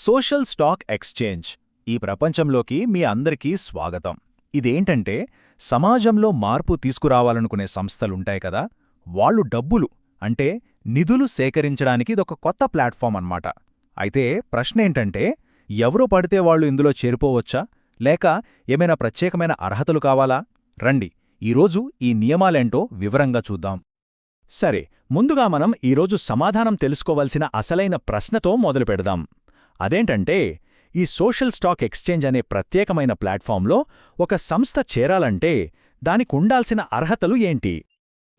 Social stock exchange ఈ ప్రపంచంలోకి మీ అందరికీ స్వాగతం. ఇదేంటంటే సమాజంలో మార్పు తీసుకురావాలనుకునే సంస్థలుంటాయి కదా, వాళ్ళు డబ్బులు అంటే నిధులు సేకరించడానికి ఇదొక కొత్త ప్లాట్ఫామ్ అన్నమాట. అయితే ప్రశ్నేంటంటే ఎవరు పడితే వాళ్ళు ఇందులో చేరిపోవచ్చా, లేక ఏమైనా ప్రత్యేకమైన అర్హతలు కావాలా? రండి, ఈరోజు ఈ నియమాలేంటో వివరంగా చూద్దాం. సరే, ముందుగా మనం ఈరోజు సమాధానం తెలుసుకోవలసిన అసలైన ప్రశ్నతో మొదలుపెడదాం. అదేంటంటే ఈ సోషల్ స్టాక్ ఎక్స్చేంజ్ అనే ప్రత్యేకమైన ప్లాట్ఫాంలో ఒక సంస్థ చేరాలంటే దానికుండాల్సిన అర్హతలు ఏంటి?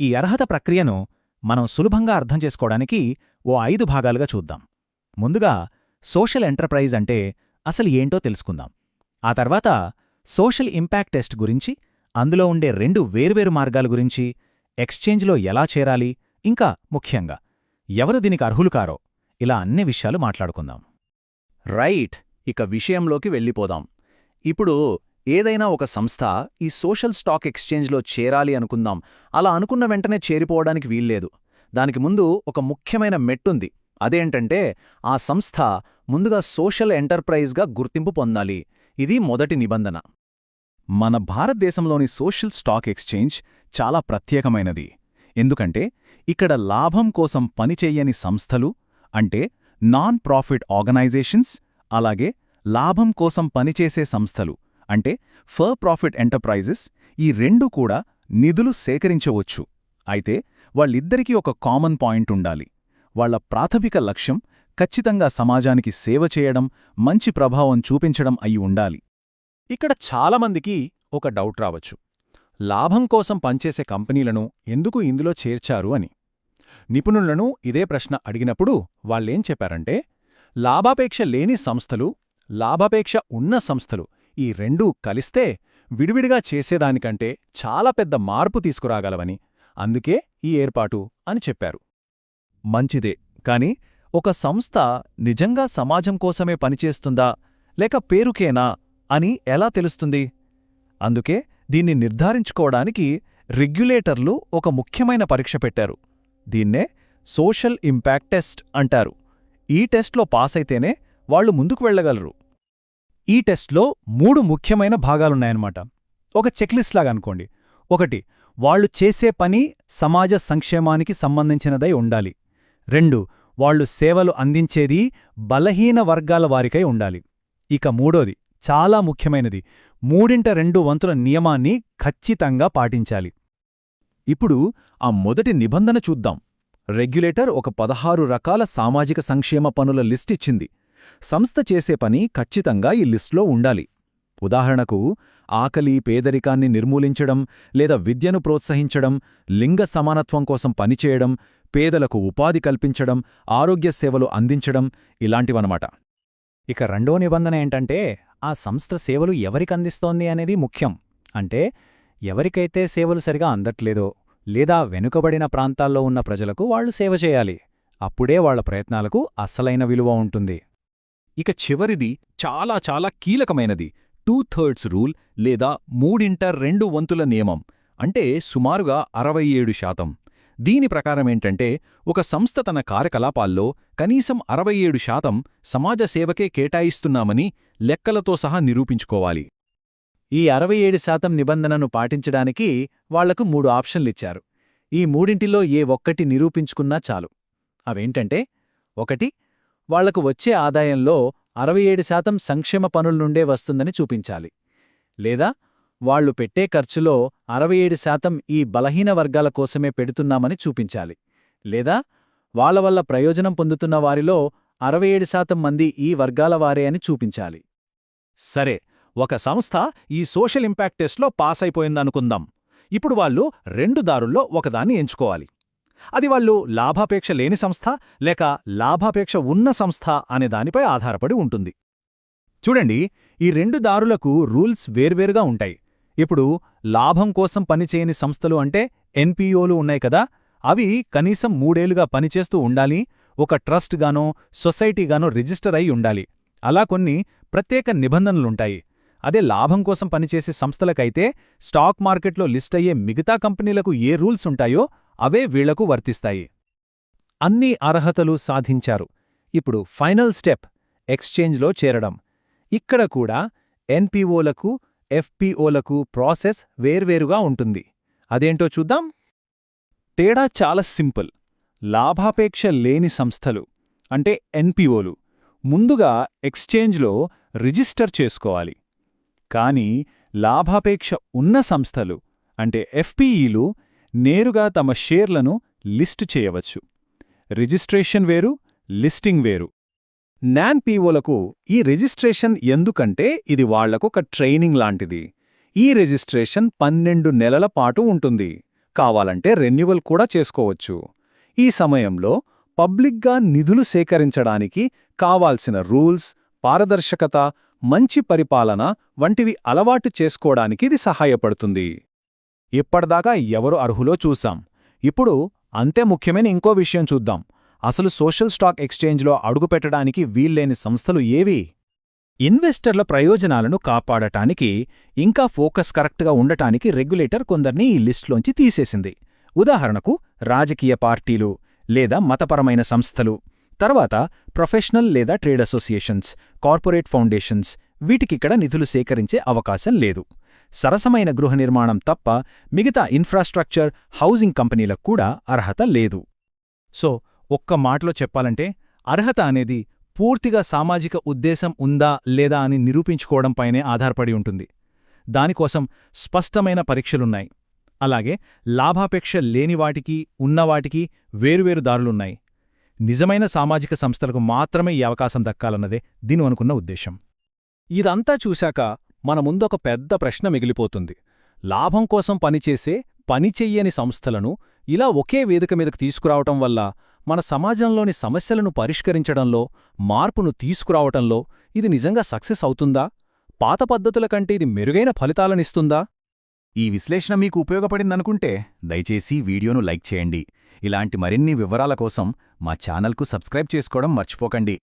ఈ అర్హత ప్రక్రియను మనం సులభంగా అర్థం చేసుకోవడానికి ఓ 5 భాగాలుగా చూద్దాం. ముందుగా సోషల్ ఎంటర్ప్రైజ్ అంటే అసలు ఏంటో తెలుసుకుందాం. ఆ తర్వాత సోషల్ ఇంపాక్ట్ టెస్ట్ గురించి, అందులో ఉండే 2 వేర్వేరు మార్గాల గురించి, ఎక్స్చేంజ్లో ఎలా చేరాలి, ఇంకా ముఖ్యంగా ఎవరు దీనికి అర్హులు కారో, ఇలా అన్ని విషయాలు మాట్లాడుకుందాం. రైట్, ఇక విషయంలోకి వెళ్ళిపోదాం. ఇప్పుడు ఏదైనా ఒక సంస్థ ఈ సోషల్ స్టాక్ ఎక్స్చేంజ్లో చేరాలి అనుకుందాం. అలా అనుకున్న వెంటనే చేరిపోవడానికి వీల్లేదు. దానికి ముందు ఒక ముఖ్యమైన మెట్టుంది. అదేంటంటే ఆ సంస్థ ముందుగా సోషల్ ఎంటర్ప్రైజ్గా గుర్తింపు పొందాలి. ఇది మొదటి నిబంధన. మన భారతదేశంలోని సోషల్ స్టాక్ ఎక్స్చేంజ్ చాలా ప్రత్యేకమైనది. ఎందుకంటే ఇక్కడ లాభం కోసం పనిచెయ్యని సంస్థలు అంటే నాన్ ప్రాఫిట్ ఆర్గనైజేషన్స్, అలాగే లాభం కోసం పనిచేసే సంస్థలు అంటే ఫర్ ప్రాఫిట్ ఎంటర్ప్రైజెస్, ఈ 2 కూడా నిధులు సేకరించవచ్చు. అయితే వాళ్ళిద్దరికీ ఒక కామన్ పాయింట్ ఉండాలి. వాళ్ల ప్రాథమిక లక్ష్యం ఖచ్చితంగా సమాజానికి సేవ చేయడం, మంచి ప్రభావం చూపించడం అయి ఉండాలి. ఇక్కడ చాలామందికి ఒక డౌట్ రావచ్చు, లాభం కోసం పనిచేసే కంపెనీలను ఎందుకు ఇందులో చేర్చారు అని. నిపుణులను ఇదే ప్రశ్న అడిగినప్పుడు వాళ్ళేం చెప్పారంటే, లాభాపేక్ష లేని సంస్థలు, లాభాపేక్ష ఉన్న సంస్థలు ఈ 2 కలిస్తే విడివిడిగా చేసేదానికంటే చాలా పెద్ద మార్పు తీసుకురాగలవని, అందుకే ఈ ఏర్పాటు అని చెప్పారు. మంచిదే, కాని ఒక సంస్థ నిజంగా సమాజం కోసమే పనిచేస్తుందా లేక పేరుకేనా అని ఎలా తెలుస్తుంది? అందుకే దీన్ని నిర్ధారించుకోవడానికి రెగ్యులేటర్లు ఒక ముఖ్యమైన పరీక్ష పెట్టారు. దీన్నే సోషల్ ఇంపాక్ట్ టెస్ట్ అంటారు. ఈ టెస్ట్లో పాసైతేనే వాళ్లు ముందుకు వెళ్లగలరు. ఈ టెస్ట్లో 3 ముఖ్యమైన భాగాలున్నాయన్నమాట. ఒక చెక్లిస్ట్ లాగా అనుకోండి. 1. వాళ్లు చేసే పని సమాజ సంక్షేమానికి సంబంధించినదై ఉండాలి. 2. వాళ్లు సేవలు అందించేది బలహీన వర్గాల వారికై ఉండాలి. ఇక 3వది చాలా ముఖ్యమైనది, 3/2 నియమాన్ని ఖచ్చితంగా పాటించాలి. ఇప్పుడు ఆ మొదటి నిబంధన చూద్దాం. రెగ్యులేటర్ ఒక 16 రకాల సామాజిక సంక్షేమ పనుల లిస్టిచ్చింది. సంస్థ చేసే పని ఖచ్చితంగా ఈ లిస్ట్లో ఉండాలి. ఉదాహరణకు ఆకలి, పేదరికాన్ని నిర్మూలించడం, లేదా విద్యను ప్రోత్సహించడం, లింగ సమానత్వం కోసం పనిచేయడం, పేదలకు ఉపాధి కల్పించడం, ఆరోగ్య సేవలు అందించడం, ఇలాంటివన్నమాట. ఇక 2వ నిబంధన ఏంటంటే ఆ సంస్థ సేవలు ఎవరికందిస్తోంది అనేది ముఖ్యం. అంటే ఎవరికైతే సేవలు సరిగా అందట్లేదో లేదా వెనుకబడిన ప్రాంతాల్లో ఉన్న ప్రజలకు వాళ్లు సేవ చేయాలి. అప్పుడే వాళ్ల ప్రయత్నాలకు అసలైన విలువ ఉంటుంది. ఇక చివరిది చాలా చాలా కీలకమైనది, 2/3 రూల్ లేదా 3/2 నియమం, అంటే సుమారుగా 67%. దీని ప్రకారమేంటంటే ఒక సంస్థ తన కార్యకలాపాల్లో కనీసం 67% సమాజ సేవకే కేటాయిస్తున్నామని లెక్కలతో సహా నిరూపించుకోవాలి. ఈ 67% నిబంధనను పాటించడానికి వాళ్లకు 3 ఆప్షన్లిచ్చారు. ఈ 3 ఏ ఒక్కటి నిరూపించుకున్నా చాలు. అవేంటంటే, 1. వాళ్లకు వచ్చే ఆదాయంలో 67% సంక్షేమ పనుల్నుండే వస్తుందని చూపించాలి. లేదా వాళ్లు పెట్టే ఖర్చులో 67% ఈ బలహీన వర్గాల కోసమే పెడుతున్నామని చూపించాలి. లేదా వాళ్ల వల్ల ప్రయోజనం పొందుతున్న వారిలో 67% మంది ఈ వర్గాల వారే అని చూపించాలి. సరే, ఒక సంస్థ ఈ సోషల్ ఇంపాక్ట్ టెస్ట్లో పాస్ అయిపోయిందనుకుందాం. ఇప్పుడు వాళ్ళు 2 దారుల్లో ఒకదాన్ని ఎంచుకోవాలి. అది వాళ్ళు లాభాపేక్ష లేని సంస్థ లేక లాభాపేక్ష ఉన్న సంస్థ అనే దానిపై ఆధారపడి ఉంటుంది. చూడండి, ఈ 2 దారులకు రూల్స్ వేర్వేరుగా ఉంటాయి. ఇప్పుడు లాభం కోసం పనిచేయని సంస్థలు అంటే ఎన్పీఓలు ఉన్నాయి కదా, అవి కనీసం 3 ఏళ్లుగా పనిచేస్తూ ఉండాలి, ఒక ట్రస్ట్గానో సొసైటీగానో రిజిస్టర్ అయి ఉండాలి. అలా కొన్ని ప్రత్యేక నిబంధనలుంటాయి. అదే లాభం కోసం పనిచేసే సంస్థలకైతే స్టాక్ మార్కెట్లో లిస్ట్ అయ్యే మిగతా కంపెనీలకు ఏ రూల్స్ ఉంటాయో అవే వీళ్లకు వర్తిస్తాయి. అన్ని అర్హతలు సాధించారు. ఇప్పుడు ఫైనల్ స్టెప్, ఎక్స్చేంజ్లో చేరడం. ఇక్కడ కూడా ఎన్పిఓలకు, ఎఫ్పిఓలకు ప్రాసెస్ వేర్వేరుగా ఉంటుంది. అదేంటో చూద్దాం. తేడా చాలా సింపుల్. లాభాపేక్ష లేని సంస్థలు అంటే ఎన్పిఓలు ముందుగా ఎక్స్చేంజ్లో రిజిస్టర్ చేసుకోవాలి. కానీ లాభాపేక్ష ఉన్న సంస్థలు అంటే ఎఫ్పిఈలు నేరుగా తమ షేర్లను లిస్ట్ చేయవచ్చు. రిజిస్ట్రేషన్ వేరు, లిస్టింగ్ వేరు. నాన్పిఓలకు ఈ రిజిస్ట్రేషన్ ఎందుకంటే ఇది వాళ్లకొక ట్రైనింగ్ లాంటిది. ఈ రిజిస్ట్రేషన్ 12 నెలల పాటు ఉంటుంది. కావాలంటే రెన్యువల్ కూడా చేసుకోవచ్చు. ఈ సమయంలో పబ్లిక్గా నిధులు సేకరించడానికి కావాల్సిన రూల్స్, పారదర్శకత, మంచి పరిపాలన వంటివి అలవాటు చేసుకోవడానికి ఇది సహాయపడుతుంది. ఇప్పటిదాకా ఎవరు అర్హులో చూశాం. ఇప్పుడు అంతే ముఖ్యమైన ఇంకో విషయం చూద్దాం. అసలు సోషల్ స్టాక్ ఎక్స్చేంజ్లో అడుగుపెట్టడానికి వీల్లేని సంస్థలు ఏవి? ఇన్వెస్టర్ల ప్రయోజనాలను కాపాడటానికి, ఇంకా ఫోకస్ కరెక్ట్గా ఉండటానికి రెగ్యులేటర్ కొందర్ని ఈ లిస్టులోంచి తీసేసింది. ఉదాహరణకు రాజకీయ పార్టీలు లేదా మతపరమైన సంస్థలు, తర్వాత ప్రొఫెషనల్ లేదా ట్రేడ్ అసోసియేషన్స్, కార్పొరేట్ ఫౌండేషన్స్, వీటికిక్కడ నిధులు సేకరించే అవకాశం లేదు. సరసమైన గృహ నిర్మాణం తప్ప మిగతా ఇన్ఫ్రాస్ట్రక్చర్, హౌసింగ్ కంపెనీలకు కూడా అర్హత లేదు. సో ఒక్క మాటలో చెప్పాలంటే అర్హత అనేది పూర్తిగా సామాజిక ఉద్దేశం ఉందా లేదా అని నిరూపించుకోవడంపైనే ఆధారపడి ఉంటుంది. దానికోసం స్పష్టమైన పరీక్షలున్నాయి. అలాగే లాభాపేక్ష లేనివాటికి, ఉన్నవాటికి వేరువేరు దారులున్నాయి. నిజమైన సామాజిక సంస్థలకు మాత్రమే ఈ అవకాశం దక్కాలన్నదే దీని అనుకున్న ఉద్దేశం. ఇదంతా చూశాక మన ముందొక పెద్ద ప్రశ్న మిగిలిపోతుంది. లాభం కోసం పనిచేసే, పనిచెయ్యని సంస్థలను ఇలా ఒకే వేదిక మీదకు తీసుకురావటం వల్ల మన సమాజంలోని సమస్యలను పరిష్కరించడంలో, మార్పును తీసుకురావటంలో ఇది నిజంగా సక్సెస్ అవుతుందా? పాత పద్ధతుల కంటే ఇది మెరుగైన ఫలితాలనిస్తుందా? ఈ విశ్లేషణ మీకు ఉపయోగపడిందనుకుంటే దయచేసి వీడియోను లైక్ చేయండి. ఇలాంటి మరిన్ని వివరాల కోసం మా ఛానల్కు సబ్స్క్రైబ్ చేసుకోవడం మర్చిపోకండి.